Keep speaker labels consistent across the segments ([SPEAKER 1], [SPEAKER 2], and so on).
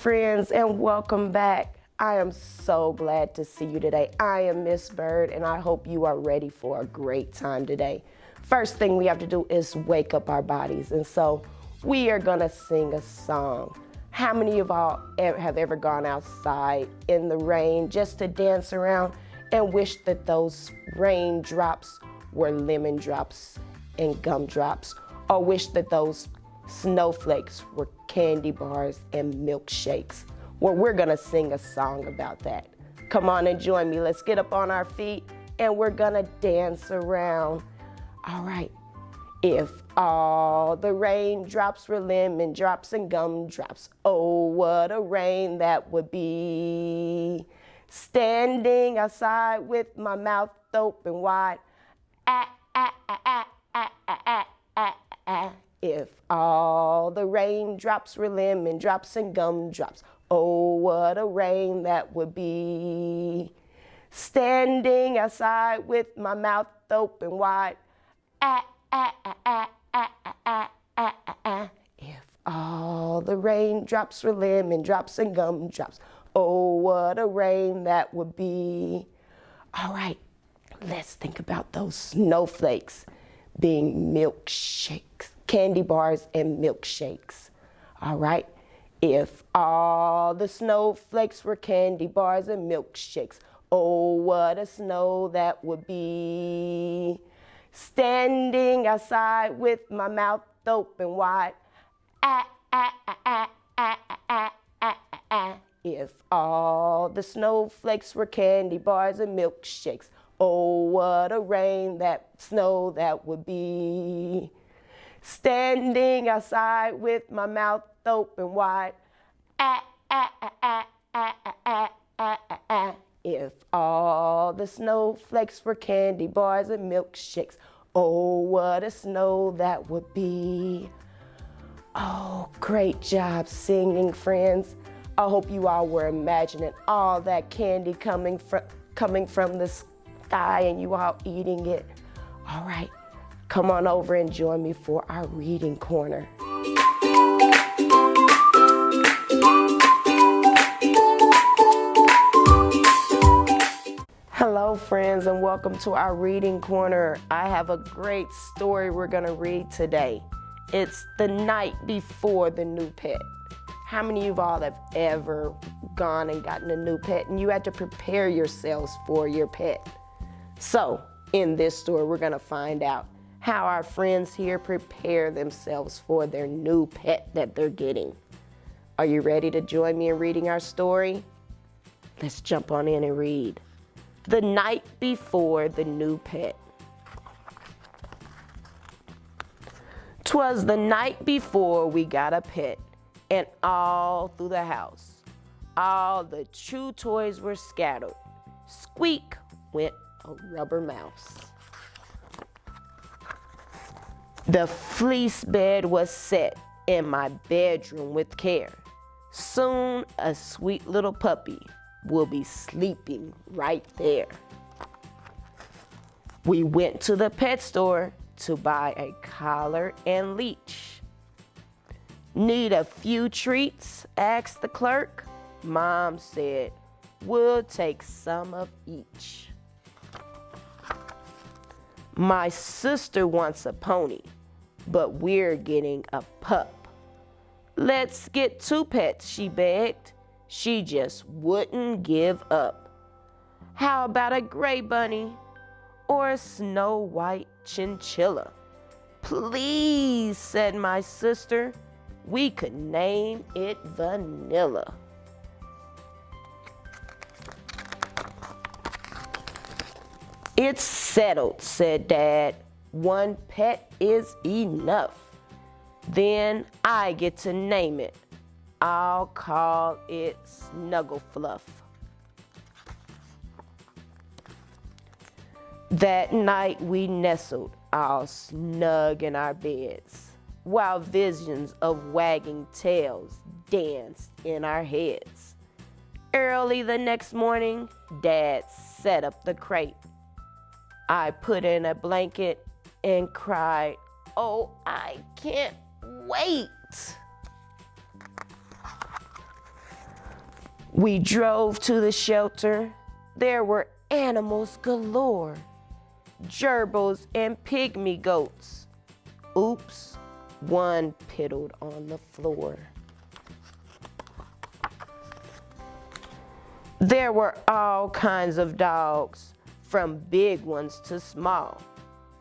[SPEAKER 1] friends, and welcome back. I am so glad to see you today. I am Miss Bird, and I hope you are ready for a great time today. First thing we have to do is wake up our bodies, and so we are gonna sing a song. How many of y'all have ever gone outside in the rain just to dance around and wish that those raindrops were lemon drops and gumdrops, or wish that those snowflakes were candy bars and milkshakes? Well, we're gonna sing a song about that. Come on and join me. Let's get up on our feet and we're gonna dance around. All right. If all the raindrops were lemon drops and gumdrops, oh, what a rain that would be. Standing outside with my mouth open wide. If all the raindrops were lemon drops and gumdrops, oh, what a rain that would be. Standing outside with my mouth open wide. If all the raindrops were lemon drops and gumdrops, oh, what a rain that would be. All right, let's think about those snowflakes being milkshakes, candy bars and milkshakes. All right, if all the snowflakes were candy bars and milkshakes, oh, what a snow that would be. Standing outside with my mouth open wide. If all the snowflakes were candy bars and milkshakes, oh, what a rain that snow that would be. Standing outside with my mouth open wide. If all the snowflakes were candy bars and milkshakes, oh, what a snow that would be. Oh, great job singing, friends. I hope you all were imagining all that candy coming from the sky and you all eating it. All right, come on over and join me for our reading corner. Hello, friends, and welcome to our reading corner. I have a great story we're going to read today. It's the night before the new pet. How many of y'all have ever gone and gotten a new pet and you had to prepare yourselves for your pet? So, in this story, we're going to find out how our friends here prepare themselves for their new pet that they're getting. Are you ready to join me in reading our story? Let's jump on in and read. The night before the new pet. 'Twas the night before we got a pet, and all through the house, all the chew toys were scattered. Squeak went a rubber mouse. The fleece bed was set in my bedroom with care. Soon a sweet little puppy will be sleeping right there. We went to the pet store to buy a collar and leash. Need a few treats? Asked the clerk. Mom said, we'll take some of each. My sister wants a pony, but we're getting a pup. Let's get 2 pets, she begged. She just wouldn't give up. How about a gray bunny or a snow white chinchilla? Please, said my sister. We could name it Vanilla. It's settled, said Dad. 1 pet is enough. Then I get to name it. I'll call it Snuggle Fluff. That night we nestled all snug in our beds, while visions of wagging tails danced in our heads. Early the next morning, Dad set up the crate. I put in a blanket and cried, oh, I can't wait. We drove to the shelter. There were animals galore, gerbils and pygmy goats. Oops, one piddled on the floor. There were all kinds of dogs, from big ones to small.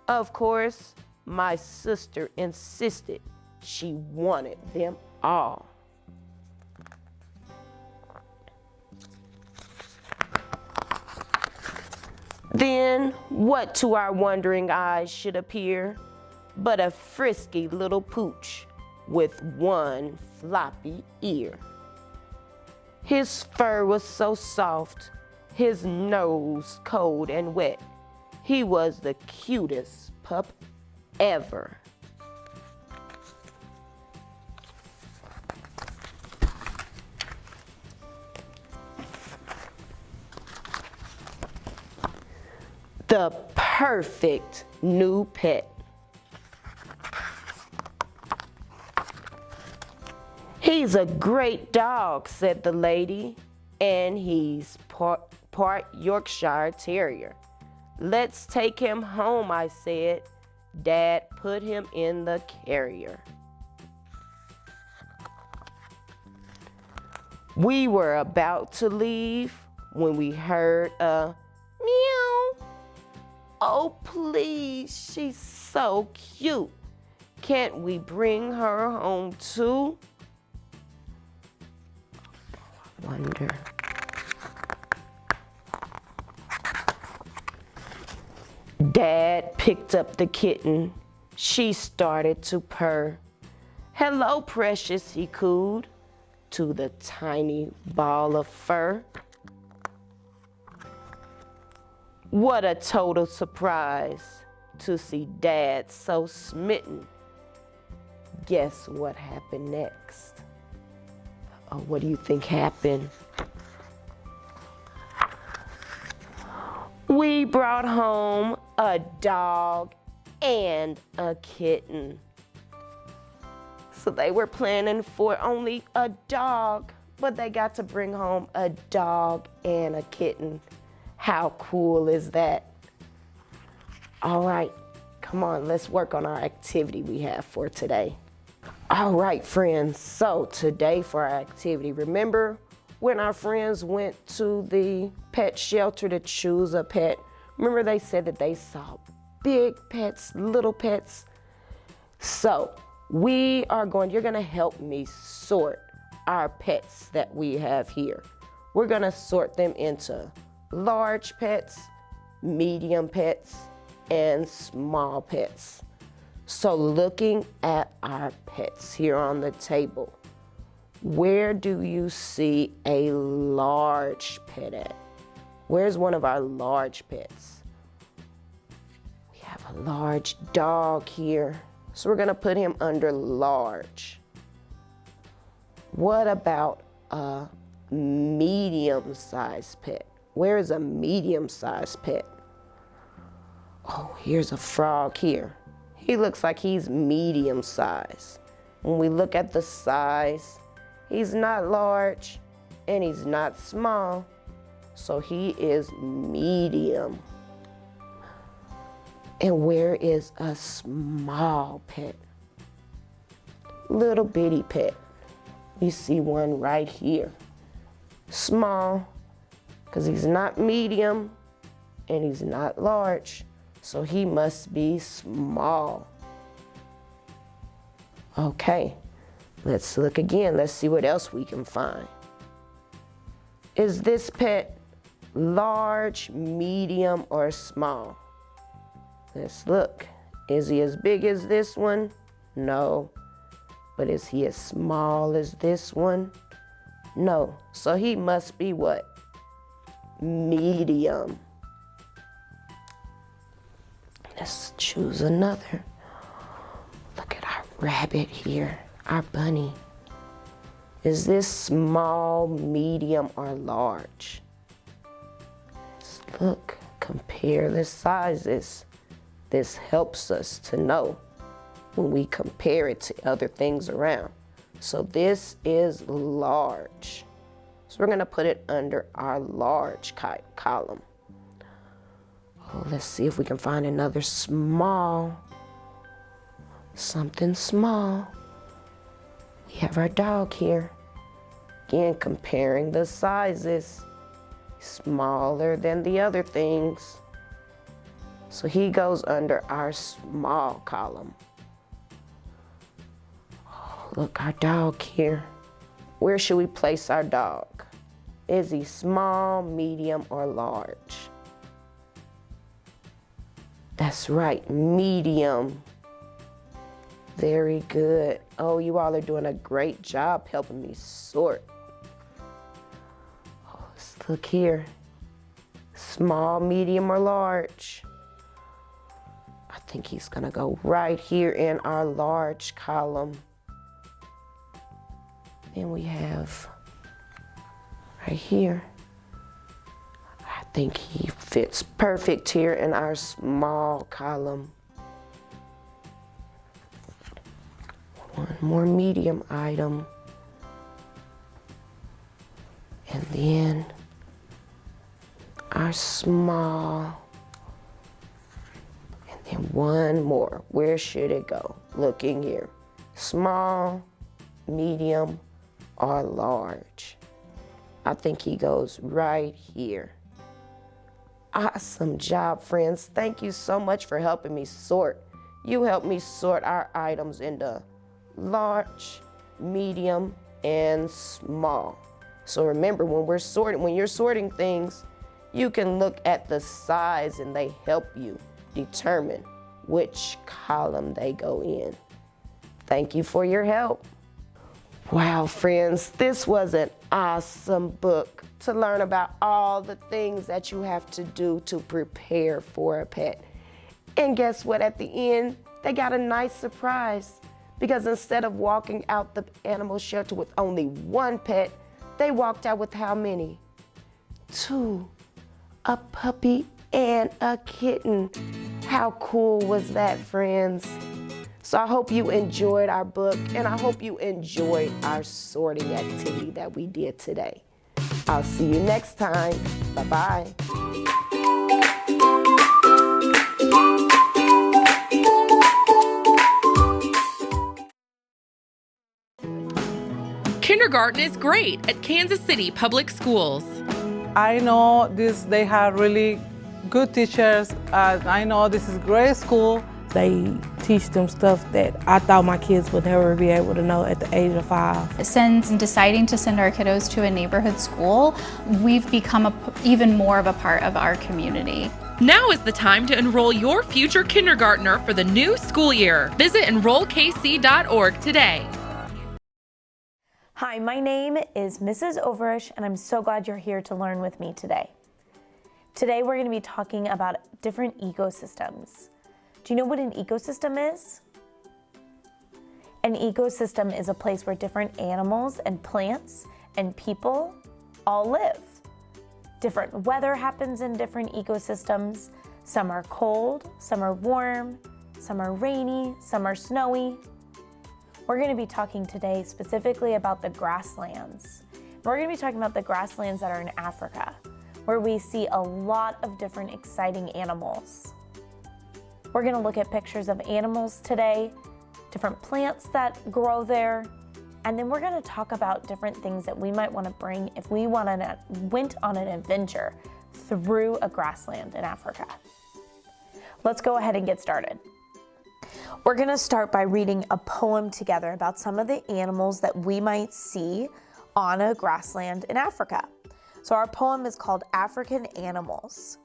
[SPEAKER 1] Of course, my sister insisted she wanted them all. Then what to our wondering eyes should appear but a frisky little pooch with one floppy ear. His fur was so soft, his nose cold and wet. He was the cutest pup ever. The perfect new pet. He's a great dog, said the lady, and he's part Yorkshire Terrier. Let's take him home, I said. Dad put him in the carrier. We were about to leave when we heard a meow. Oh, please, she's so cute. Can't we bring her home too? I wonder. Dad picked up the kitten. She started to purr. Hello, precious, he cooed to the tiny ball of fur. What a total surprise to see Dad so smitten. Guess what happened next? Oh, what do you think happened? We brought home a dog and a kitten. So they were planning for only a dog, but they got to bring home a dog and a kitten. How cool is that? All right, come on, let's work on our activity we have for today. All right, friends, so today for our activity, remember when our friends went to the pet shelter to choose a pet? Remember they said that they saw big pets, little pets? So you're gonna help me sort our pets that we have here. We're gonna sort them into large pets, medium pets, and small pets. So looking at our pets here on the table, where do you see a large pet at? Where's one of our large pets? We have a large dog here, so we're gonna put him under large. What about a medium-sized pet? Where is a medium-sized pet? Oh, here's a frog here. He looks like he's medium-sized. When we look at the size, he's not large and he's not small, so he is medium. And where is a small pet? Little bitty pet. You see one right here. Small, because he's not medium and he's not large, so he must be small. Okay, let's look again. Let's see what else we can find. Is this pet large, medium, or small? Let's look. Is he as big as this one? No. But is he as small as this one? No. So he must be what? Medium. Let's choose another. Look at our rabbit here, our bunny. Is this small, medium, or large? Let's look, compare the sizes. This helps us to know when we compare it to other things around. So this is large. So we're gonna put it under our large column. Oh, let's see if we can find another small, something small. We have our dog here. Again, comparing the sizes, smaller than the other things. So he goes under our small column. Oh, look, our dog here. Where should we place our dog? Is he small, medium, or large? That's right, medium. Very good. Oh, you all are doing a great job helping me sort. Oh, let's look here. Small, medium, or large? I think he's gonna go right here in our large column. Then we have right here. I think he fits perfect here in our small column. One more medium item. And then our small. And then one more. Where should it go? Looking here. Small, medium, or large. I think he goes right here. Awesome job, friends. Thank you so much for helping me sort. You helped me sort our items into large, medium, and small. So remember, when you're sorting things, you can look at the size and they help you determine which column they go in. Thank you for your help. Wow, friends, this was an awesome book to learn about all the things that you have to do to prepare for a pet. And guess what? At the end, they got a nice surprise, because instead of walking out the animal shelter with only one pet, they walked out with how many? 2, a puppy and a kitten. How cool was that, friends? So I hope you enjoyed our book, and I hope you enjoyed our sorting activity that we did today. I'll see you next time. Bye-bye.
[SPEAKER 2] Kindergarten is great at Kansas City Public Schools.
[SPEAKER 3] I know they have really good teachers. I know this is a great school.
[SPEAKER 4] They teach them stuff that I thought my kids would never be able to know at the age of 5.
[SPEAKER 5] Since deciding to send our kiddos to a neighborhood school, we've become even more of a part of our community.
[SPEAKER 2] Now is the time to enroll your future kindergartner for the new school year. Visit enrollkc.org today.
[SPEAKER 6] Hi, my name is Mrs. Overish, and I'm so glad you're here to learn with me today. Today we're going to be talking about different ecosystems. Do you know what an ecosystem is? An ecosystem is a place where different animals and plants and people all live. Different weather happens in different ecosystems. Some are cold, some are warm, some are rainy, some are snowy. We're going to be talking today specifically about the grasslands. We're going to be talking about the grasslands that are in Africa, where we see a lot of different exciting animals. We're going to look at pictures of animals today, different plants that grow there, and then we're going to talk about different things that we might want to bring if we went on an adventure through a grassland in Africa. Let's go ahead and get started. We're going to start by reading a poem together about some of the animals that we might see on a grassland in Africa. So our poem is called African Animals.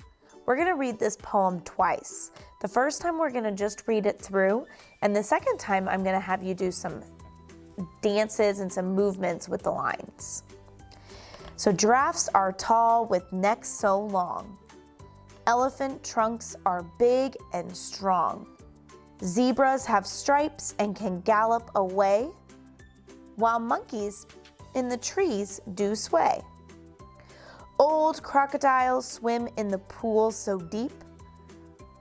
[SPEAKER 6] We're going to read this poem twice. The first time we're going to just read it through, and the second time I'm going to have you do some dances and some movements with the lines. So giraffes are tall with necks so long. Elephant trunks are big and strong. Zebras have stripes and can gallop away, while monkeys in the trees do sway. Old crocodiles swim in the pool so deep,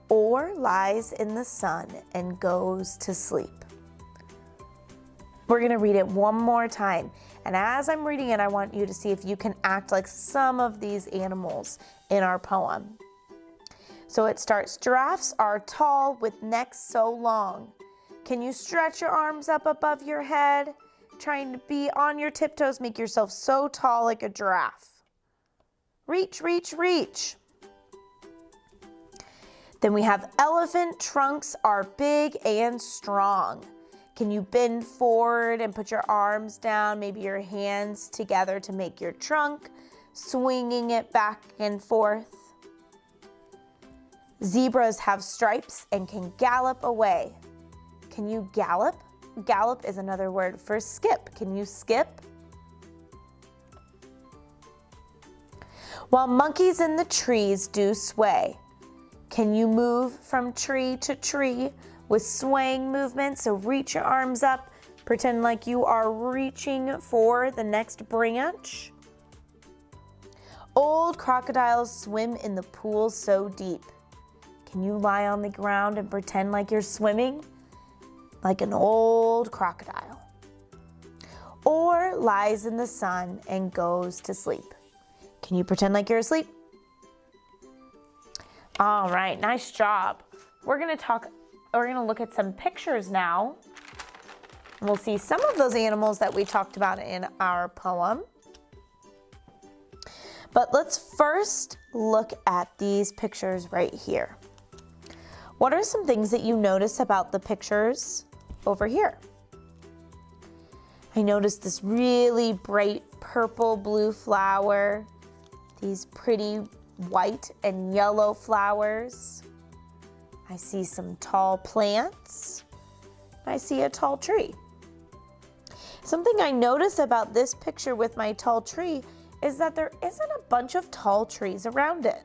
[SPEAKER 6] or lies in the sun and goes to sleep. We're going to read it one more time, And as I'm reading it, I want you to see if you can act like some of these animals in our poem. So it starts, giraffes are tall with necks so long. Can you stretch your arms up above your head? Trying to be on your tiptoes, make yourself so tall like a giraffe. Reach, reach, reach. Then we have elephant trunks are big and strong. Can you bend forward and put your arms down, maybe your hands together to make your trunk, swinging it back and forth? Zebras have stripes and can gallop away. Can you gallop? Gallop is another word for skip. Can you skip? While monkeys in the trees do sway, can you move from tree to tree with swaying movements? So reach your arms up, pretend like you are reaching for the next branch. Old crocodiles swim in the pool so deep. Can you lie on the ground and pretend like you're swimming like an old crocodile? Or lies in the sun and goes to sleep. Can you pretend like you're asleep? All right, nice job. We're gonna look at some pictures now. We'll see some of those animals that we talked about in our poem. But let's first look at these pictures right here. What are some things that you notice about the pictures over here? I noticed this really bright purple blue flower, these pretty white and yellow flowers. I see some tall plants. I see a tall tree. Something I notice about this picture with my tall tree is that there isn't a bunch of tall trees around it.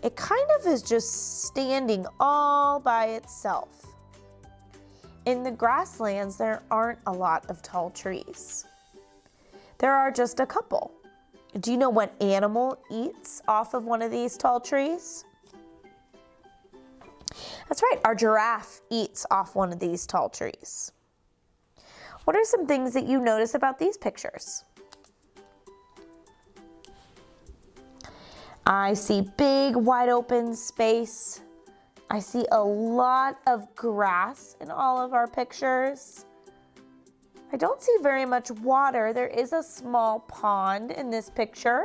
[SPEAKER 6] It kind of is just standing all by itself. In the grasslands, there aren't a lot of tall trees. There are just a couple. Do you know what animal eats off of one of these tall trees? That's right, our giraffe eats off one of these tall trees. What are some things that you notice about these pictures? I see big, wide open space. I see a lot of grass in all of our pictures. I don't see very much water. There is a small pond in this picture.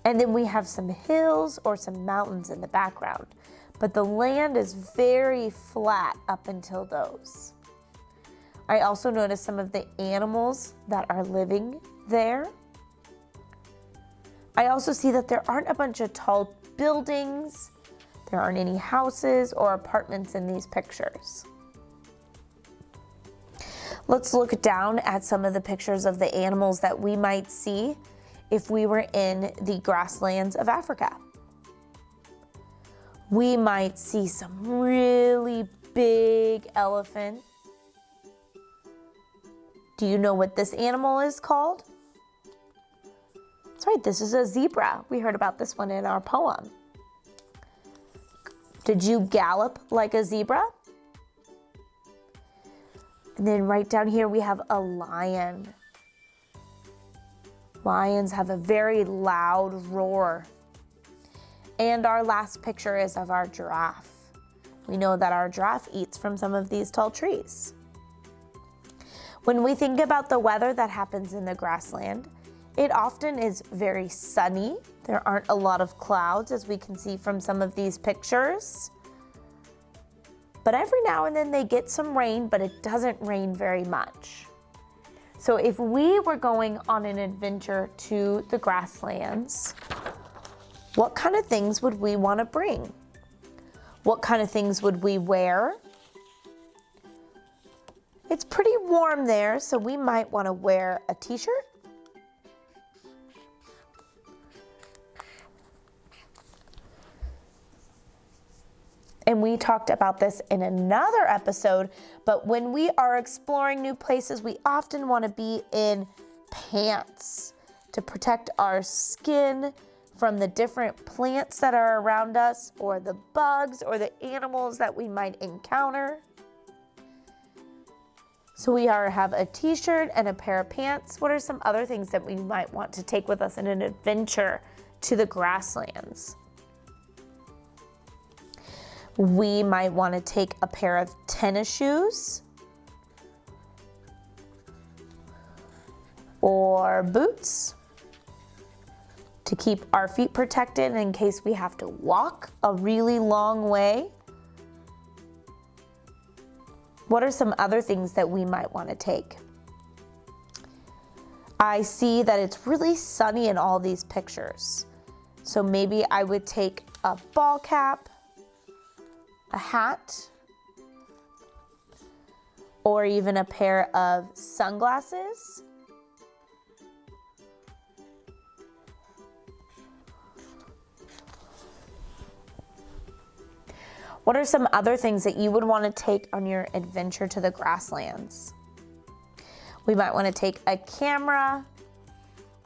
[SPEAKER 6] And then we have some hills or some mountains in the background. But the land is very flat up until those. I also notice some of the animals that are living there. I also see that there aren't a bunch of tall buildings. There aren't any houses or apartments in these pictures. Let's look down at some of the pictures of the animals that we might see if we were in the grasslands of Africa. We might see some really big elephant. Do you know what this animal is called? That's right, this is a zebra. We heard about this one in our poem. Did you gallop like a zebra? And then right down here we have a lion. Lions have a very loud roar. And our last picture is of our giraffe. We know that our giraffe eats from some of these tall trees. When we think about the weather that happens in the grassland, it often is very sunny. There aren't a lot of clouds, as we can see from some of these pictures. But every now and then they get some rain, but it doesn't rain very much. So if we were going on an adventure to the grasslands, what kind of things would we want to bring? What kind of things would we wear? It's pretty warm there, so we might want to wear a t-shirt. And we talked about this in another episode, but when we are exploring new places, we often want to be in pants to protect our skin from the different plants that are around us, or the bugs or the animals that we might encounter. So we have a t-shirt and a pair of pants. What are some other things that we might want to take with us in an adventure to the grasslands? We might want to take a pair of tennis shoes or boots to keep our feet protected in case we have to walk a really long way. What are some other things that we might want to take? I see that it's really sunny in all these pictures. So maybe I would take a ball cap, a hat, or even a pair of sunglasses. What are some other things that you would want to take on your adventure to the grasslands? We might want to take a camera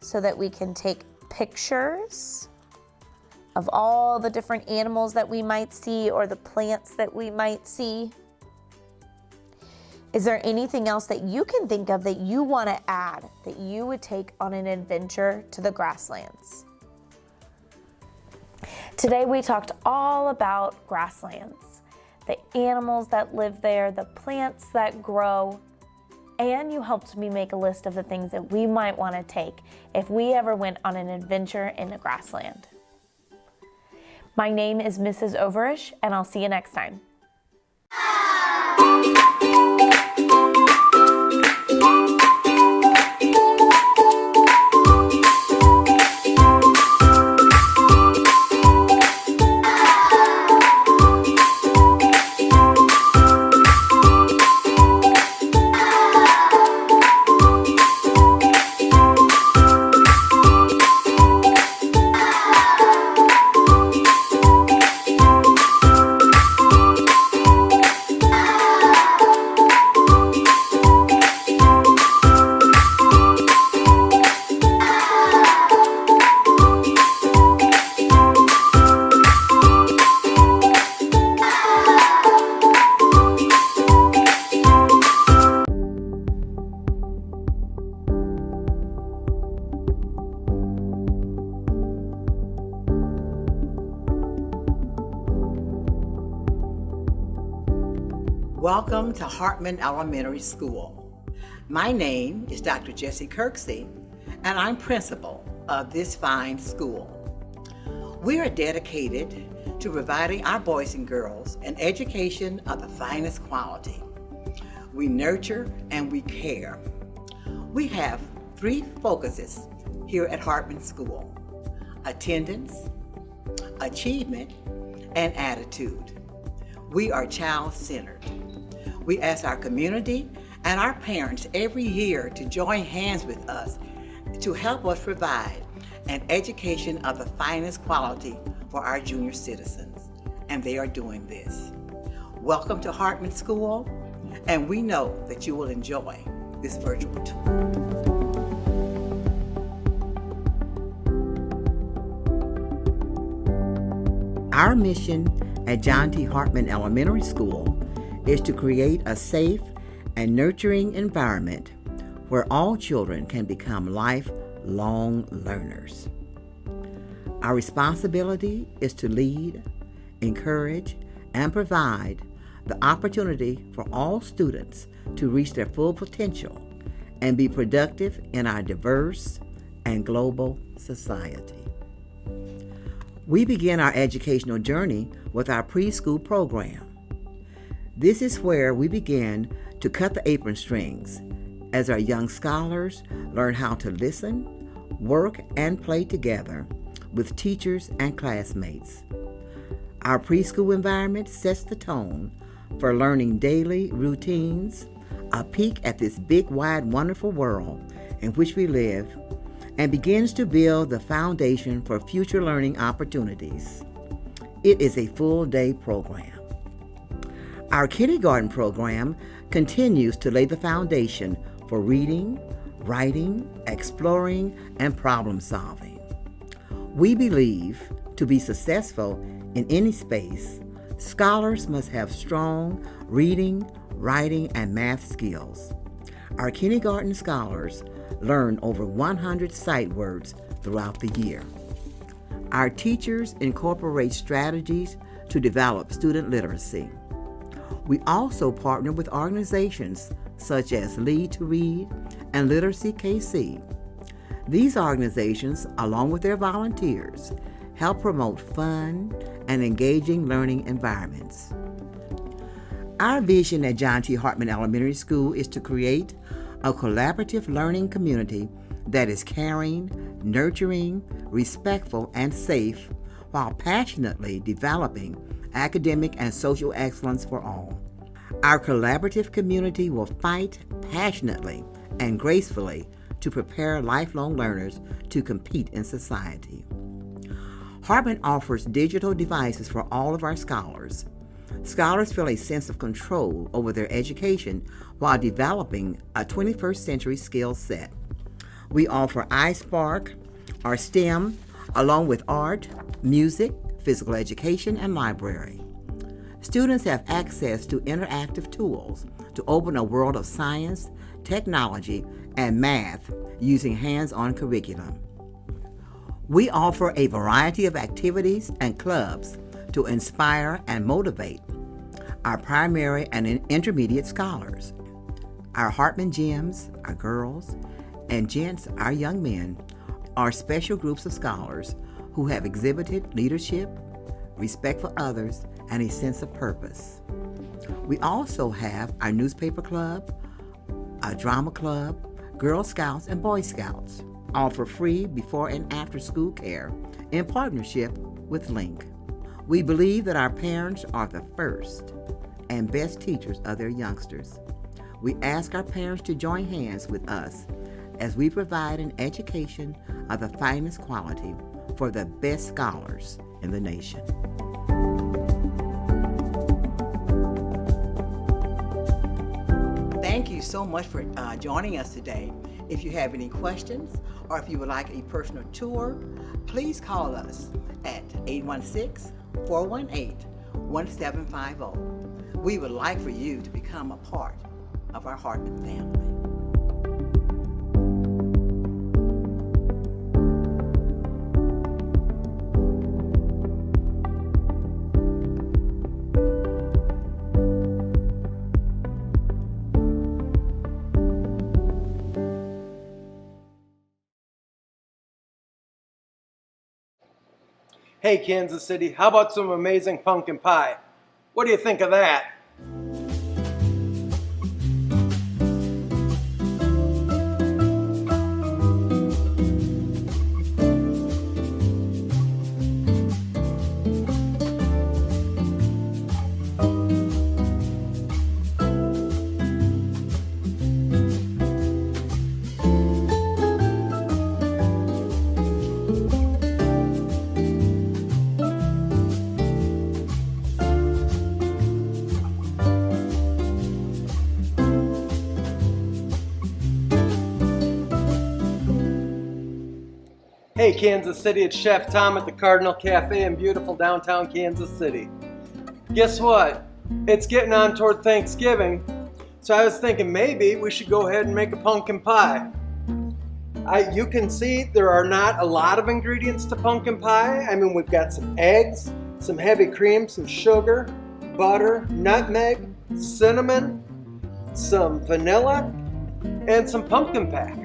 [SPEAKER 6] so that we can take pictures of all the different animals that we might see or the plants that we might see. Is there anything else that you can think of that you want to add that you would take on an adventure to the grasslands? Today we talked all about grasslands, the animals that live there, the plants that grow, and you helped me make a list of the things that we might want to take if we ever went on an adventure in the grassland. My name is Mrs. Overish, and I'll see you next time.
[SPEAKER 7] Welcome to Hartman Elementary School. My name is Dr. Jessie Kirksey, and I'm principal of this fine school. We are dedicated to providing our boys and girls an education of the finest quality. We nurture and we care. We have 3 focuses here at Hartman School: attendance, achievement, and attitude. We are child-centered. We ask our community and our parents every year to join hands with us to help us provide an education of the finest quality for our junior citizens, and they are doing this. Welcome to Hartman School, and we know that you will enjoy this virtual tour. Our mission at John T. Hartman Elementary School is to create a safe and nurturing environment where all children can become lifelong learners. Our responsibility is to lead, encourage, and provide the opportunity for all students to reach their full potential and be productive in our diverse and global society. We begin our educational journey with our preschool program. This is where we begin to cut the apron strings as our young scholars learn how to listen, work, and play together with teachers and classmates. Our preschool environment sets the tone for learning daily routines, a peek at this big, wide, wonderful world in which we live, and begins to build the foundation for future learning opportunities. It is a full-day program. Our kindergarten program continues to lay the foundation for reading, writing, exploring, and problem solving. We believe to be successful in any space, Scholars must have strong reading, writing, and math skills. Our kindergarten scholars learn over 100 sight words throughout the year. Our teachers incorporate strategies to develop student literacy. We also partner with organizations such as Lead to Read and Literacy KC. These organizations, along with their volunteers, help promote fun and engaging learning environments. Our vision at John T. Hartman Elementary School is to create a collaborative learning community that is caring, nurturing, respectful, and safe, while passionately developing academic and social excellence for all. Our collaborative community will fight passionately and gracefully to prepare lifelong learners to compete in society. Hartman offers digital devices for all of our scholars. Scholars feel a sense of control over their education while developing a 21st century skill set. We offer iSpark, or STEM, along with art, music, physical education, and library. Students have access to interactive tools to open a world of science, technology, and math using hands-on curriculum. We offer a variety of activities and clubs to inspire and motivate our primary and intermediate scholars. Our Hartman Gems, our girls, and gents, our young men, are special groups of scholars who have exhibited leadership, respect for others, and a sense of purpose. We also have our newspaper club, our drama club, Girl Scouts, and Boy Scouts, all for free before and after school care in partnership with Link. We believe that our parents are the first and best teachers of their youngsters. We ask our parents to join hands with us as we provide an education of the finest quality for the best scholars in the nation. Thank you so much for joining us today. If you have any questions or if you would like a personal tour, please call us at 816-418-1750. We would like for you to become a part of our Hartman family.
[SPEAKER 8] Hey Kansas City, how about some amazing pumpkin pie? What do you think of that? Hey Kansas City, it's Chef Tom at the Cardinal Cafe in beautiful downtown Kansas City. Guess what? It's getting on toward Thanksgiving, so I was thinking maybe we should go ahead and make a pumpkin pie. You can see there are not a lot of ingredients to pumpkin pie. I mean, we've got some eggs, some heavy cream, some sugar, butter, nutmeg, cinnamon, some vanilla, and some pumpkin pack.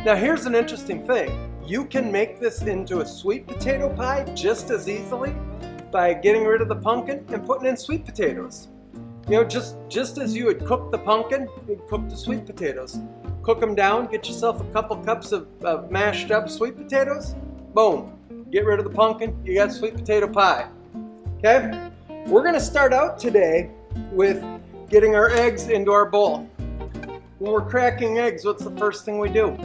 [SPEAKER 8] Now here's an interesting thing. You can make this into a sweet potato pie just as easily by getting rid of the pumpkin and putting in sweet potatoes. You know, just as you would cook the pumpkin, you'd cook the sweet potatoes. Cook them down, get yourself a couple cups of mashed up sweet potatoes, boom. Get rid of the pumpkin, you got sweet potato pie. Okay? We're gonna start out today with getting our eggs into our bowl. When we're cracking eggs, what's the first thing we do?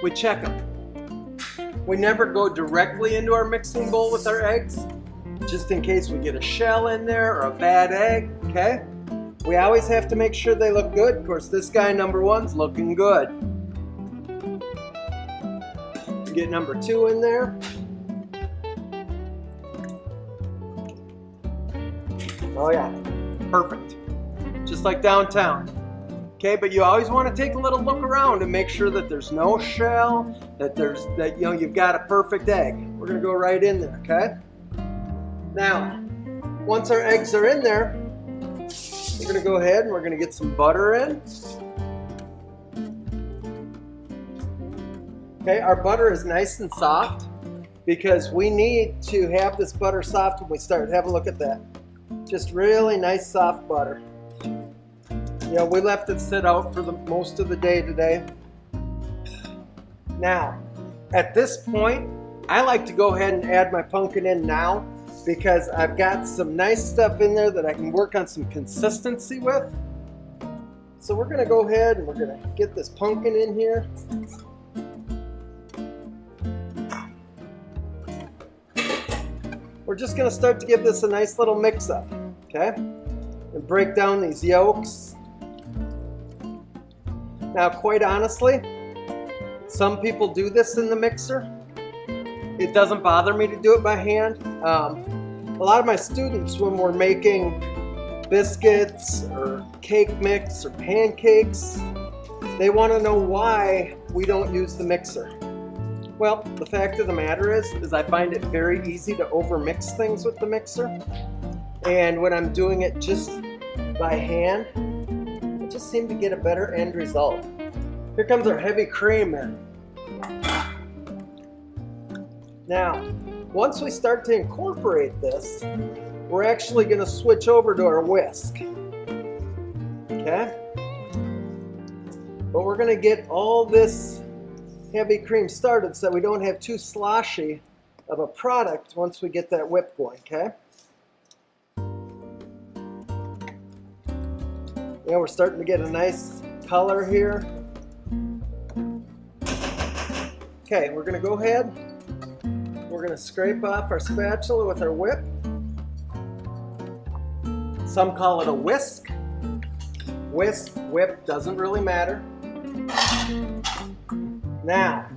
[SPEAKER 8] We check them. We never go directly into our mixing bowl with our eggs, just in case we get a shell in there or a bad egg, okay? We always have to make sure they look good. Of course, this guy, number one's looking good. Get number two in there. Oh yeah, perfect. Just like downtown. Okay, but you always want to take a little look around and make sure that there's no shell, that you've got a perfect egg. We're gonna go right in there, okay? Now, once our eggs are in there, we're gonna go ahead and we're gonna get some butter in. Okay, our butter is nice and soft because we need to have this butter soft when we start. Have a look at that. Just really nice soft butter. You know, we left it sit out for the most of the day today. Now, at this point, I like to go ahead and add my pumpkin in now because I've got some nice stuff in there that I can work on some consistency with. So we're gonna go ahead and we're gonna get this pumpkin in here. We're just gonna start to give this a nice little mix up, okay? And break down these yolks. Now, quite honestly, some people do this in the mixer. It doesn't bother me to do it by hand. A lot of my students, when we're making biscuits or cake mix or pancakes, they want to know why we don't use the mixer. Well, the fact of the matter is I find it very easy to overmix things with the mixer. And when I'm doing it just by hand, just seem to get a better end result. Here comes our heavy cream in. Now, once we start to incorporate this, we're actually going to switch over to our whisk. Okay? But we're going to get all this heavy cream started so that we don't have too sloshy of a product once we get that whip going, okay? Yeah, we're starting to get a nice color here. Okay, we're gonna go ahead. We're gonna scrape off our spatula with our whip. Some call it a whisk. Whisk, whip, doesn't really matter. Now,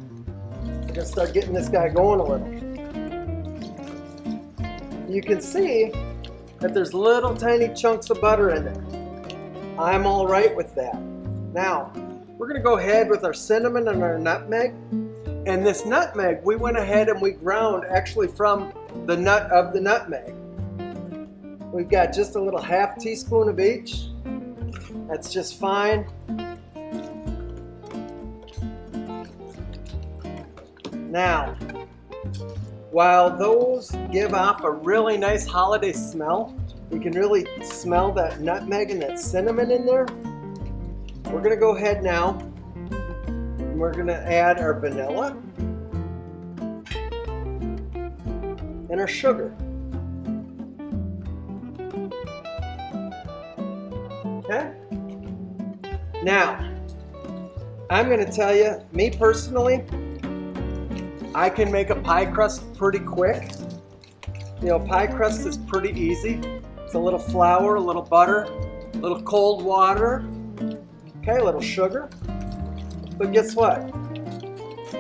[SPEAKER 8] we're gonna start getting this guy going a little. You can see that there's little tiny chunks of butter in there. I'm all right with that. Now, we're gonna go ahead with our cinnamon and our nutmeg. And this nutmeg, we went ahead and we ground actually from the nut of the nutmeg. We've got just a little half teaspoon of each. That's just fine. Now, while those give off a really nice holiday smell, you can really smell that nutmeg and that cinnamon in there. We're gonna go ahead now and we're gonna add our vanilla and our sugar. Okay? Now, I'm gonna tell you, me personally, I can make a pie crust pretty quick. You know, pie crust is pretty easy. It's a little flour, a little butter, a little cold water, okay, a little sugar. But guess what?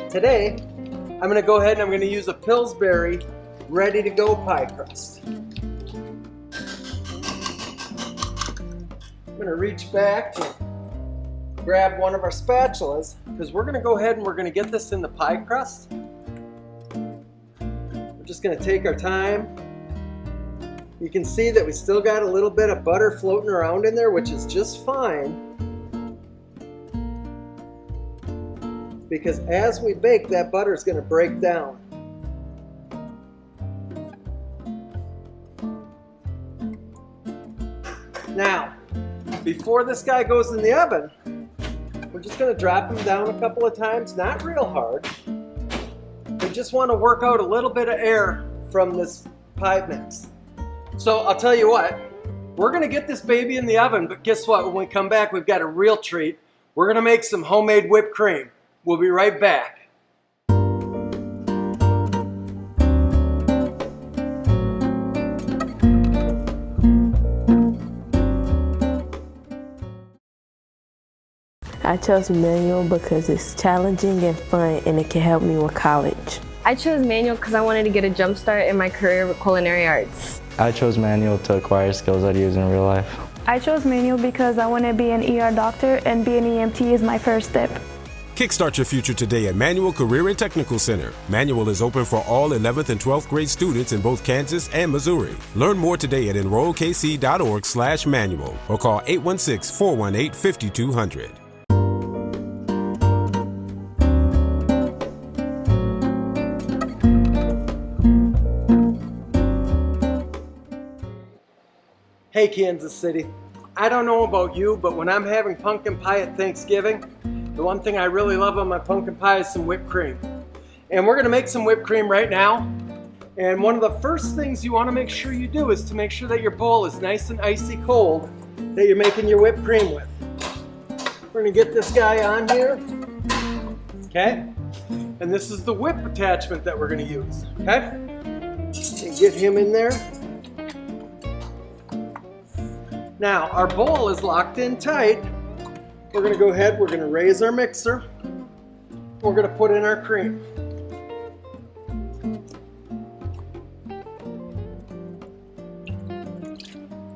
[SPEAKER 8] Today, I'm gonna go ahead and I'm gonna use a Pillsbury ready to go pie crust. I'm gonna reach back and grab one of our spatulas because we're gonna go ahead and we're gonna get this in the pie crust. We're just gonna take our time. You can see that we still got a little bit of butter floating around in there, which is just fine. Because as we bake, that butter is going to break down. Now, before this guy goes in the oven, we're just going to drop him down a couple of times, not real hard. We just want to work out a little bit of air from this pie mix. So I'll tell you what, we're gonna get this baby in the oven, but guess what? When we come back, we've got a real treat. We're gonna make some homemade whipped cream. We'll be right back.
[SPEAKER 4] I chose manual because it's challenging and fun and it can help me with college.
[SPEAKER 9] I chose manual because I wanted to get a jump start in my career with culinary arts. I chose manual to acquire skills I'd use in real life.
[SPEAKER 10] I chose manual because I want to be an ER doctor, and being an EMT is my first step.
[SPEAKER 11] Kickstart your future today at Manual Career and Technical Center. Manual is open for all 11th and 12th grade students in both Kansas and Missouri. Learn more today at enrollkc.org/manual or call 816-418-5200.
[SPEAKER 8] Hey Kansas City, I don't know about you, but when I'm having pumpkin pie at Thanksgiving, the one thing I really love on my pumpkin pie is some whipped cream. And we're gonna make some whipped cream right now. And one of the first things you wanna make sure you do is to make sure that your bowl is nice and icy cold that you're making your whipped cream with. We're gonna get this guy on here, okay? And this is the whip attachment that we're gonna use, okay? And get him in there. Now, our bowl is locked in tight. We're gonna go ahead, we're gonna raise our mixer. We're gonna put in our cream.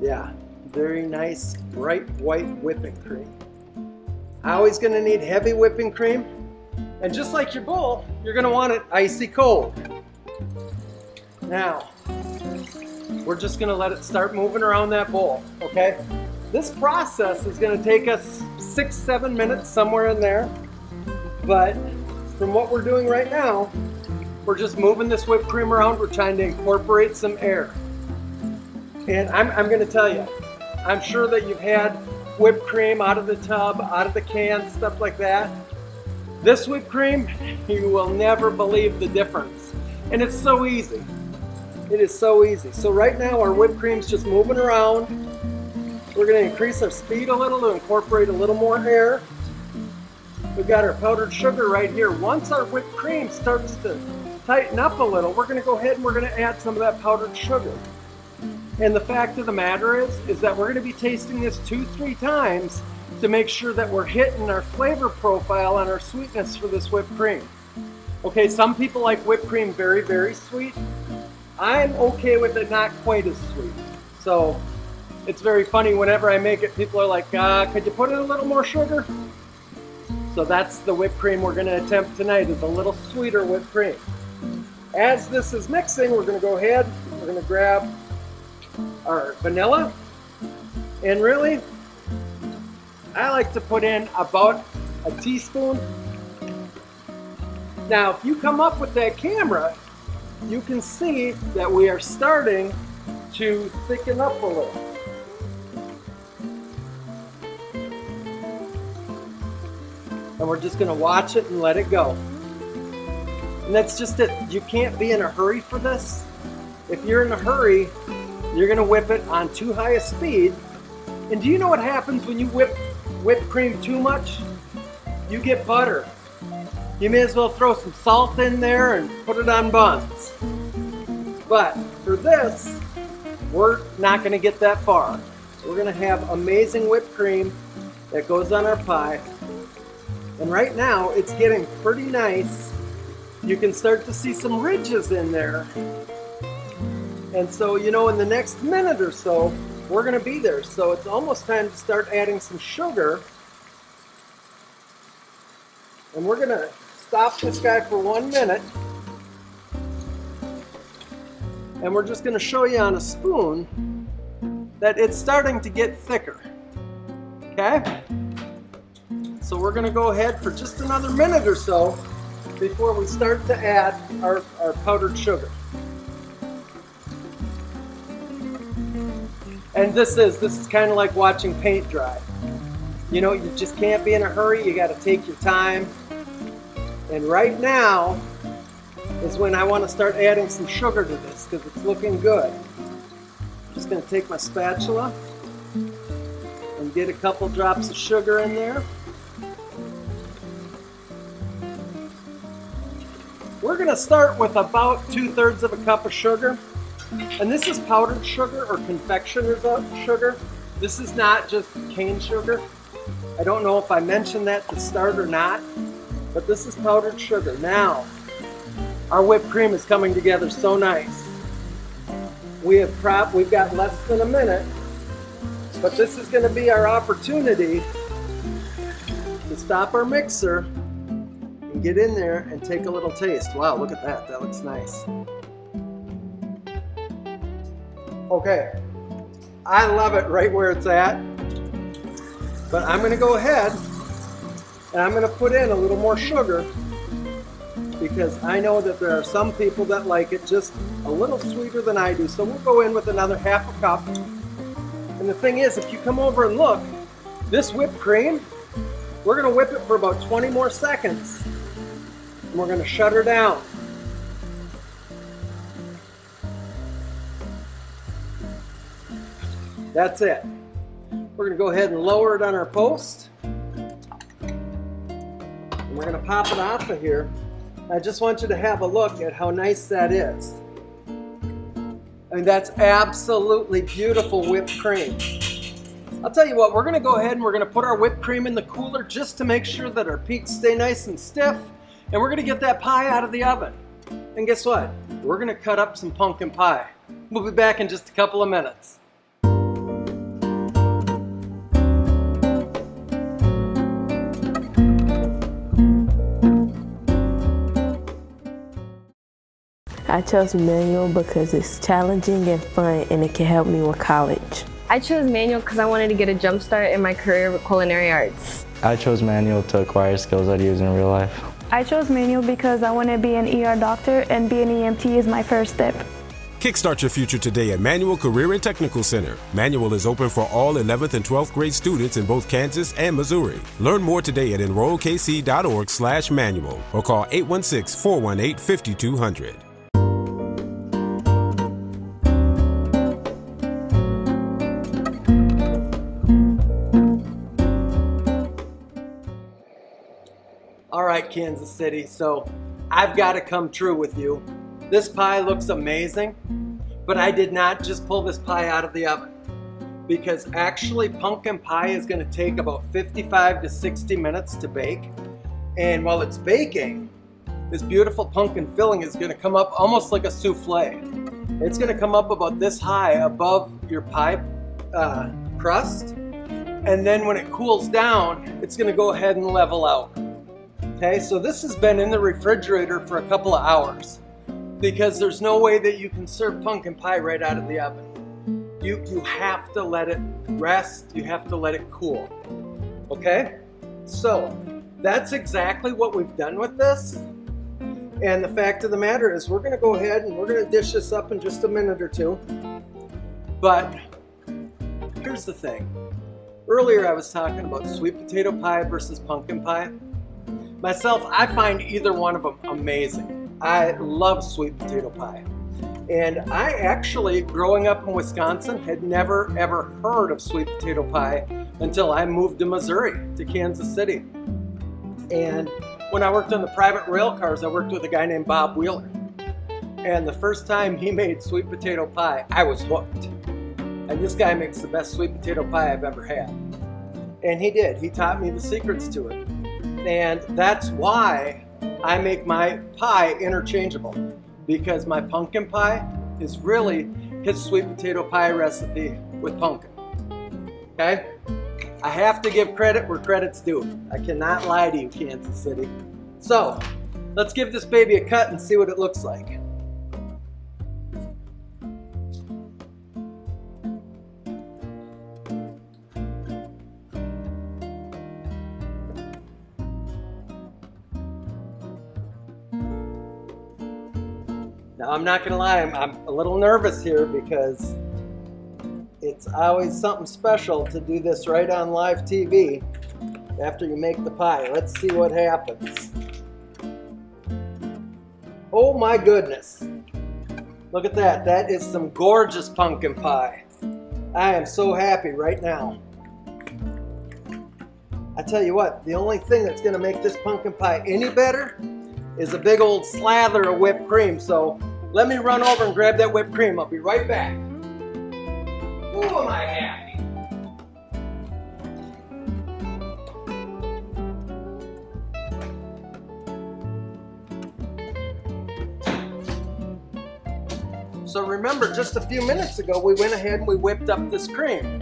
[SPEAKER 8] Yeah, very nice, bright white whipping cream. Always gonna need heavy whipping cream. And just like your bowl, you're gonna want it icy cold. Now, we're just gonna let it start moving around that bowl, okay? This process is gonna take us 6-7 minutes, somewhere in there. But from what we're doing right now, we're just moving this whipped cream around. We're trying to incorporate some air. And I'm gonna tell you, I'm sure that you've had whipped cream out of the tub, out of the can, stuff like that. This whipped cream, you will never believe the difference. And it's so easy. It is so easy. So right now our whipped cream's just moving around. We're gonna increase our speed a little to incorporate a little more air. We've got our powdered sugar right here. Once our whipped cream starts to tighten up a little, we're gonna go ahead and we're gonna add some of that powdered sugar. And the fact of the matter is that we're gonna be tasting this 2-3 times to make sure that we're hitting our flavor profile and our sweetness for this whipped cream. Okay, some people like whipped cream very, very sweet. I'm okay with it not quite as sweet. So it's very funny whenever I make it, people are like, could you put in a little more sugar? So that's the whipped cream we're gonna attempt tonight, is a little sweeter whipped cream. As this is mixing, we're gonna go ahead, we're gonna grab our vanilla. And really, I like to put in about a teaspoon. Now, if you come up with that camera, you can see that we are starting to thicken up a little. And we're just gonna watch it and let it go. And that's just it. You can't be in a hurry for this. If you're in a hurry, you're gonna whip it on too high a speed. And do you know what happens when you whip whipped cream too much? You get butter. You may as well throw some salt in there and put it on buns. But for this, we're not gonna get that far. We're gonna have amazing whipped cream that goes on our pie. And right now, it's getting pretty nice. You can start to see some ridges in there. And so, you know, in the next minute or so, we're gonna be there. So it's almost time to start adding some sugar. And we're gonna stop this guy for 1 minute. And we're just gonna show you on a spoon that it's starting to get thicker, okay? So we're gonna go ahead for just another minute or so before we start to add our powdered sugar. And this is kind of like watching paint dry. You know, you just can't be in a hurry, you gotta take your time. And right now is when I want to start adding some sugar to this because it's looking good. I'm just going to take my spatula and get a couple drops of sugar in there. We're going to start with about 2/3 of a cup of sugar. And this is powdered sugar or confectioner's sugar. This is not just cane sugar. I don't know if I mentioned that to start or not. But this is powdered sugar. Now, our whipped cream is coming together so nice. we've got less than a minute, but this is going to be our opportunity to stop our mixer and get in there and take a little taste. Wow, look at that. That looks nice. Okay, I love it right where it's at, but I'm going to go ahead and I'm going to put in a little more sugar because I know that there are some people that like it just a little sweeter than I do. So we'll go in with another half a cup. And the thing is, if you come over and look, this whipped cream, we're going to whip it for about 20 more seconds. And we're going to shut her down. That's it. We're going to go ahead and lower it on our post. And we're going to pop it off of here. I just want you to have a look at how nice that is. I mean, that's absolutely beautiful whipped cream. I'll tell you what, we're going to go ahead and we're going to put our whipped cream in the cooler just to make sure that our peaks stay nice and stiff. And we're going to get that pie out of the oven. And guess what? We're going to cut up some pumpkin pie. We'll be back in just a couple of minutes.
[SPEAKER 4] I chose manual because it's challenging and fun and it can help me with college.
[SPEAKER 12] I chose manual because I wanted to get a jump start in my career with culinary arts.
[SPEAKER 9] I chose manual to acquire skills I'd use in real life.
[SPEAKER 10] I chose manual because I want to be an ER doctor and be an EMT is my first step.
[SPEAKER 11] Kickstart your future today at Manual Career and Technical Center. Manual is open for all 11th and 12th grade students in both Kansas and Missouri. Learn more today at enrollkc.org/manual or call 816-418-5200.
[SPEAKER 8] All right, Kansas City, so I've got to come true with you. This pie looks amazing, but I did not just pull this pie out of the oven because actually pumpkin pie is going to take about 55 to 60 minutes to bake. And while it's baking, this beautiful pumpkin filling is going to come up almost like a souffle. It's going to come up about this high above your pie crust. And then when it cools down, it's going to go ahead and level out. Okay, so this has been in the refrigerator for a couple of hours because there's no way that you can serve pumpkin pie right out of the oven. You have to let it rest, you have to let it cool. Okay, so that's exactly what we've done with this. And the fact of the matter is we're going to go ahead and we're going to dish this up in just a minute or two. But here's the thing. Earlier I was talking about sweet potato pie versus pumpkin pie. Myself, I find either one of them amazing. I love sweet potato pie. And I actually, growing up in Wisconsin, had never ever heard of sweet potato pie until I moved to Missouri, to Kansas City. And when I worked on the private rail cars, I worked with a guy named Bob Wheeler. And the first time he made sweet potato pie, I was hooked. And this guy makes the best sweet potato pie I've ever had. And he did. He taught me the secrets to it. And that's why I make my pie interchangeable, because my pumpkin pie is really his sweet potato pie recipe with pumpkin. Okay? I have to give credit where credit's due. I cannot lie to you, Kansas City. So, let's give this baby a cut and see what it looks like. Now, I'm not going to lie, I'm a little nervous here because it's always something special to do this right on live TV after you make the pie. Let's see what happens. Oh my goodness. Look at that. That is some gorgeous pumpkin pie. I am so happy right now. I tell you what, the only thing that's going to make this pumpkin pie any better is a big old slather of whipped cream. So let me run over and grab that whipped cream. I'll be right back. Oh, am I happy? So remember, just a few minutes ago, we went ahead and we whipped up this cream.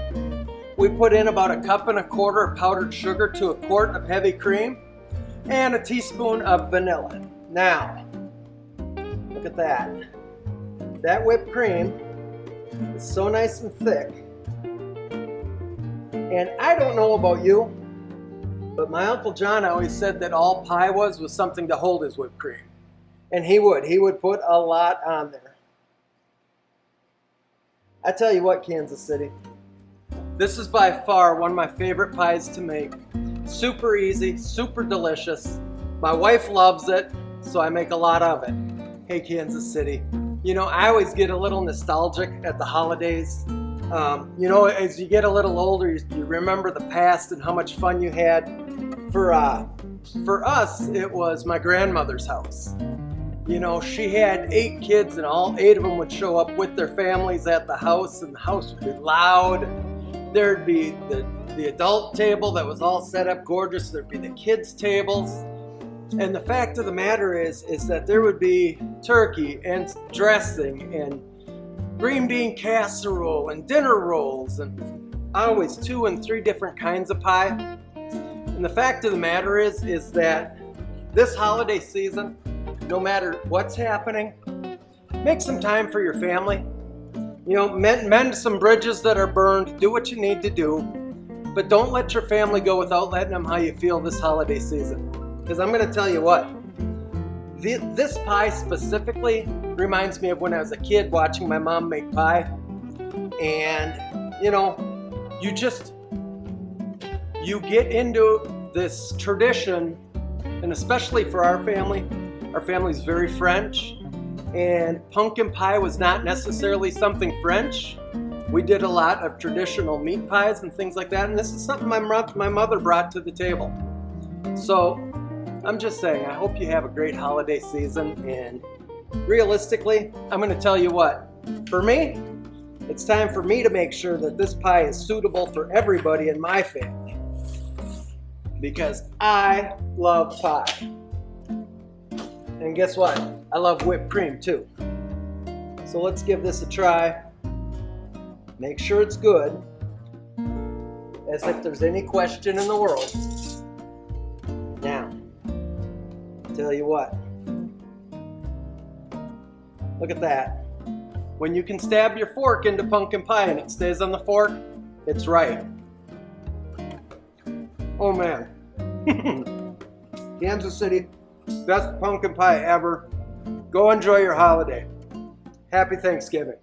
[SPEAKER 8] We put in about 1.25 cups of powdered sugar to a quart of heavy cream and a teaspoon of vanilla. Now, look at that. That whipped cream is so nice and thick. And I don't know about you, but my Uncle John always said that all pie was something to hold his whipped cream. And he would put a lot on there. I tell you what, Kansas City, this is by far one of my favorite pies to make. Super easy, super delicious. My wife loves it, so I make a lot of it. Hey, Kansas City, you know, I always get a little nostalgic at the holidays. You know, as you get a little older, you remember the past and how much fun you had. For us, it was my grandmother's house. You know, she had 8 kids and all 8 of them would show up with their families at the house, and the house would be loud. There'd be the adult table that was all set up gorgeous. There'd be the kids' tables. And the fact of the matter is that there would be turkey and dressing and green bean casserole and dinner rolls and always 2 and 3 different kinds of pie. And the fact of the matter is that this holiday season, no matter what's happening, make some time for your family. You know, mend some bridges that are burned, do what you need to do, but don't let your family go without letting them how you feel this holiday season. Because I'm going to tell you what, this pie specifically reminds me of when I was a kid watching my mom make pie. And, you know, you get into this tradition, and especially for our family's very French, and pumpkin pie was not necessarily something French. We did a lot of traditional meat pies and things like that, and this is something my mother brought to the table. So I'm just saying, I hope you have a great holiday season, and realistically, I'm going to tell you what, for me, it's time for me to make sure that this pie is suitable for everybody in my family, because I love pie. And guess what? I love whipped cream too. So let's give this a try. Make sure it's good, as if there's any question in the world. Now, I'll tell you what. Look at that. When you can stab your fork into pumpkin pie and it stays on the fork, it's right. Oh man. Kansas City, best pumpkin pie ever. Go enjoy your holiday. Happy Thanksgiving.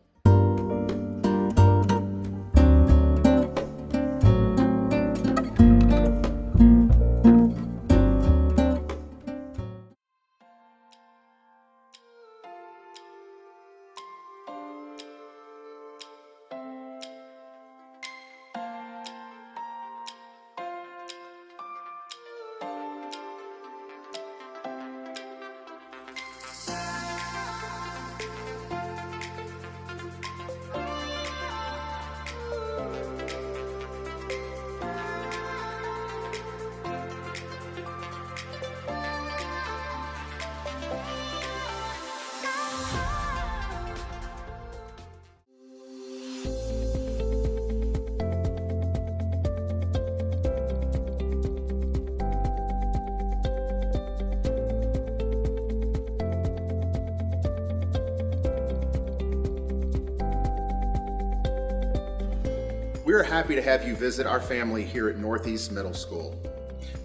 [SPEAKER 13] We're happy to have you visit our family here at Northeast Middle School.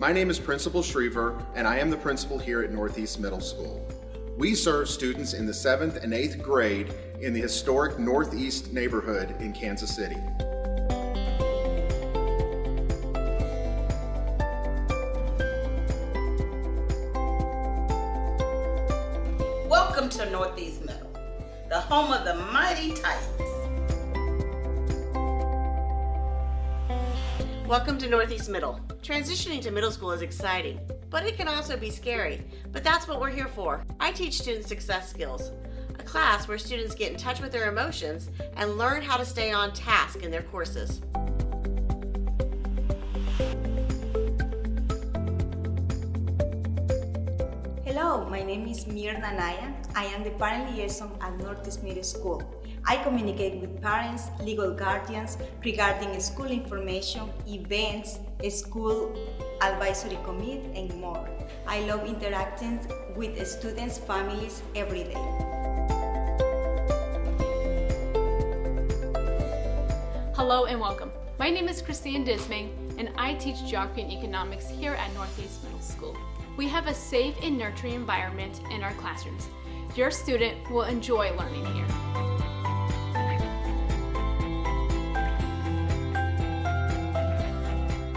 [SPEAKER 13] My name is Principal Schriever, and I am the principal here at Northeast Middle School. We serve students in the 7th and 8th grade in the historic Northeast neighborhood in Kansas City.
[SPEAKER 14] Welcome to Northeast Middle, the home of the mighty Titans.
[SPEAKER 15] Welcome to Northeast Middle. Transitioning to middle school is exciting, but it can also be scary. But that's what we're here for. I teach student success skills, a class where students get in touch with their emotions and learn how to stay on task in their courses.
[SPEAKER 16] Hello, my name is Mirna Naya. I am the parent liaison at Northeast Middle School. I communicate with parents, legal guardians regarding school information, events, school advisory committee, and more. I love interacting with students' families every day.
[SPEAKER 17] Hello and welcome. My name is Christine Dismay, and I teach geography and economics here at Northeast Middle School. We have a safe and nurturing environment in our classrooms. Your student will enjoy learning here.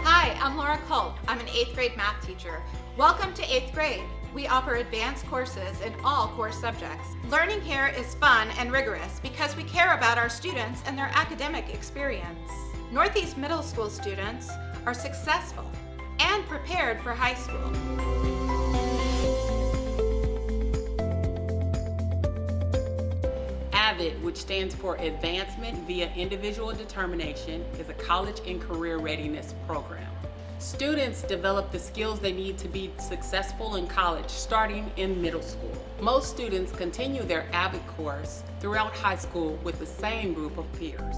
[SPEAKER 18] Hi, I'm Laura Culp. I'm an 8th grade math teacher. Welcome to 8th grade. We offer advanced courses in all core subjects. Learning here is fun and rigorous because we care about our students and their academic experience. Northeast Middle School students are successful and prepared for high school.
[SPEAKER 19] AVID, which stands for Advancement via Individual Determination, is a college and career readiness program. Students develop the skills they need to be successful in college starting in middle school. Most students continue their AVID course throughout high school with the same group of peers.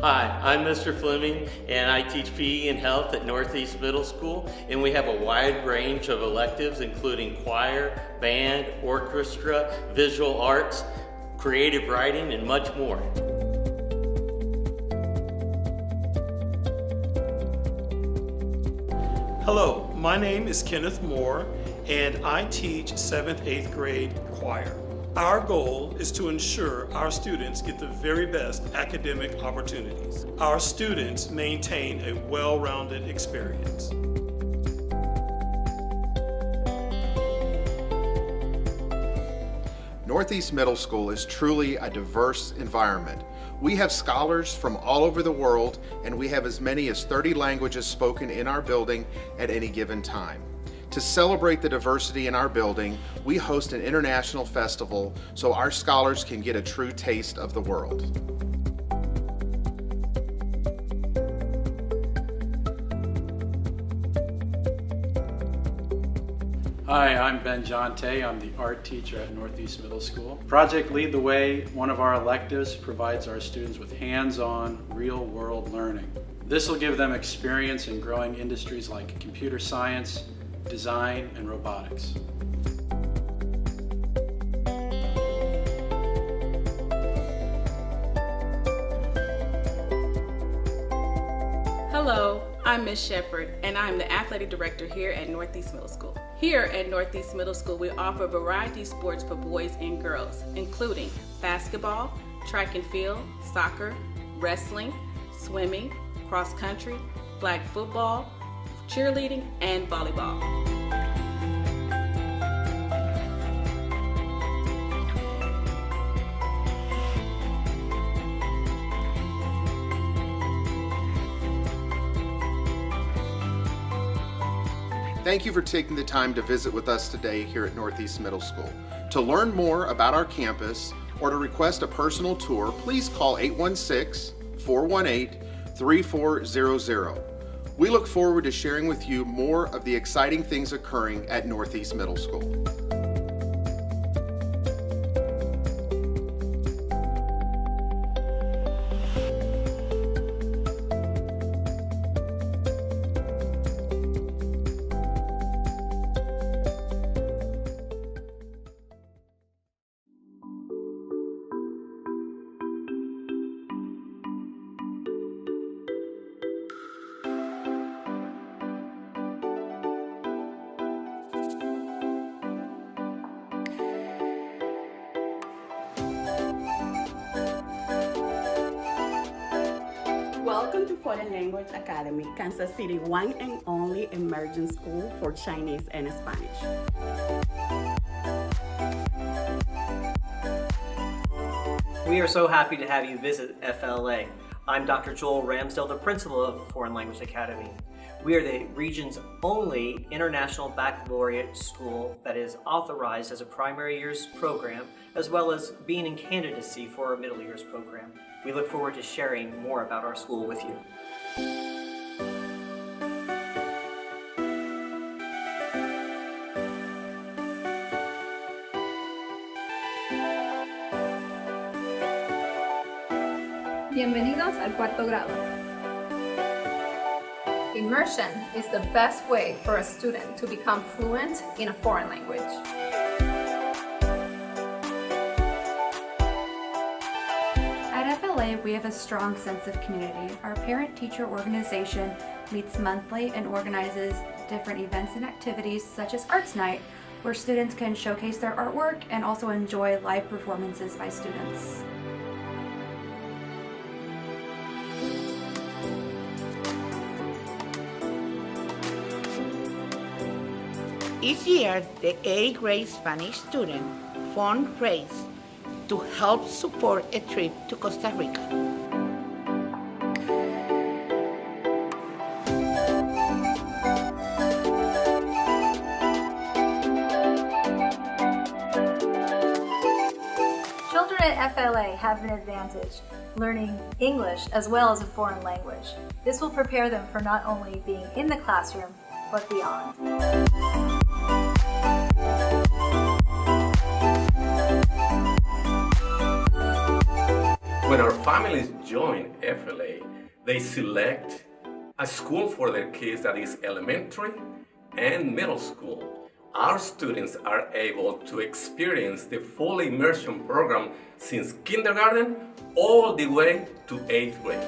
[SPEAKER 20] Hi, I'm Mr. Fleming, and I teach PE and health at Northeast Middle School, and we have a wide range of electives including choir, band, orchestra, visual arts, creative writing, and much more.
[SPEAKER 21] Hello, my name is Kenneth Moore, and I teach 7th, 8th grade choir. Our goal is to ensure our students get the very best academic opportunities. Our students maintain a well-rounded experience.
[SPEAKER 13] Northeast Middle School is truly a diverse environment. We have scholars from all over the world, and we have as many as 30 languages spoken in our building at any given time. To celebrate the diversity in our building, we host an international festival so our scholars can get a true taste of the world.
[SPEAKER 22] Hi, I'm Ben Jonte. I'm the art teacher at Northeast Middle School. Project Lead the Way, one of our electives, provides our students with hands-on, real-world learning. This will give them experience in growing industries like computer science, design, and robotics.
[SPEAKER 23] Hello, I'm Ms. Shepherd, and I'm the athletic director here at Northeast Middle School. Here at Northeast Middle School, we offer a variety of sports for boys and girls, including basketball, track and field, soccer, wrestling, swimming, cross country, flag football, cheerleading, and volleyball.
[SPEAKER 13] Thank you for taking the time to visit with us today here at Northeast Middle School. To learn more about our campus or to request a personal tour, please call 816-418-3400. We look forward to sharing with you more of the exciting things occurring at Northeast Middle School.
[SPEAKER 24] Welcome to Foreign Language Academy, Kansas City, one and only emerging school for Chinese and Spanish.
[SPEAKER 25] We are so happy to have you visit FLA. I'm Dr. Joel Ramsdale, the principal of Foreign Language Academy. We are the region's only international baccalaureate school that is authorized as a primary years program, as well as being in candidacy for our middle years program. We look forward to sharing more about our school with you.
[SPEAKER 1] Bienvenidos al cuarto grado. Immersion is the best way for a student to become fluent in a foreign language.
[SPEAKER 2] At FLA, we have a strong sense of community. Our parent-teacher organization meets monthly and organizes different events and activities such as Arts Night, where students can showcase their artwork and also enjoy live performances by students.
[SPEAKER 14] Each year, the 8th grade Spanish student fundraise to help support a trip to Costa Rica.
[SPEAKER 3] Children at FLA have an advantage, learning English as well as a foreign language. This will prepare them for not only being in the classroom, but beyond.
[SPEAKER 5] When our families join FLA, they select a school for their kids that is elementary and middle school. Our students are able to experience the full immersion program since kindergarten all the way to 8th grade.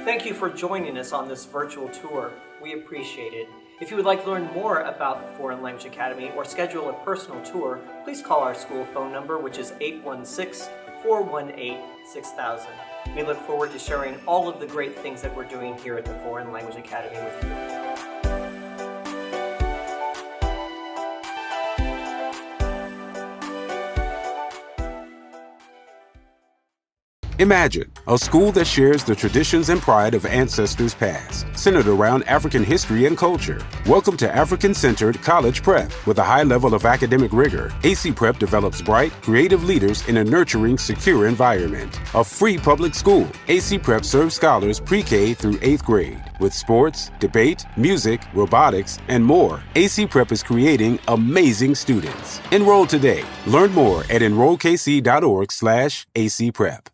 [SPEAKER 25] Thank you for joining us on this virtual tour. We appreciate it. If you would like to learn more about Foreign Language Academy or schedule a personal tour, please call our school phone number, which is 816-418-6000. We look forward to sharing all of the great things that we're doing here at the Foreign Language Academy with you.
[SPEAKER 11] Imagine a school that shares the traditions and pride of ancestors past, centered around African history and culture. Welcome to African-centered College Prep. With a high level of academic rigor, AC Prep develops bright, creative leaders in a nurturing, secure environment. A free public school, AC Prep serves scholars pre-K through 8th grade. With sports, debate, music, robotics, and more, AC Prep is creating amazing students. Enroll today. Learn more at enrollkc.org/acprep.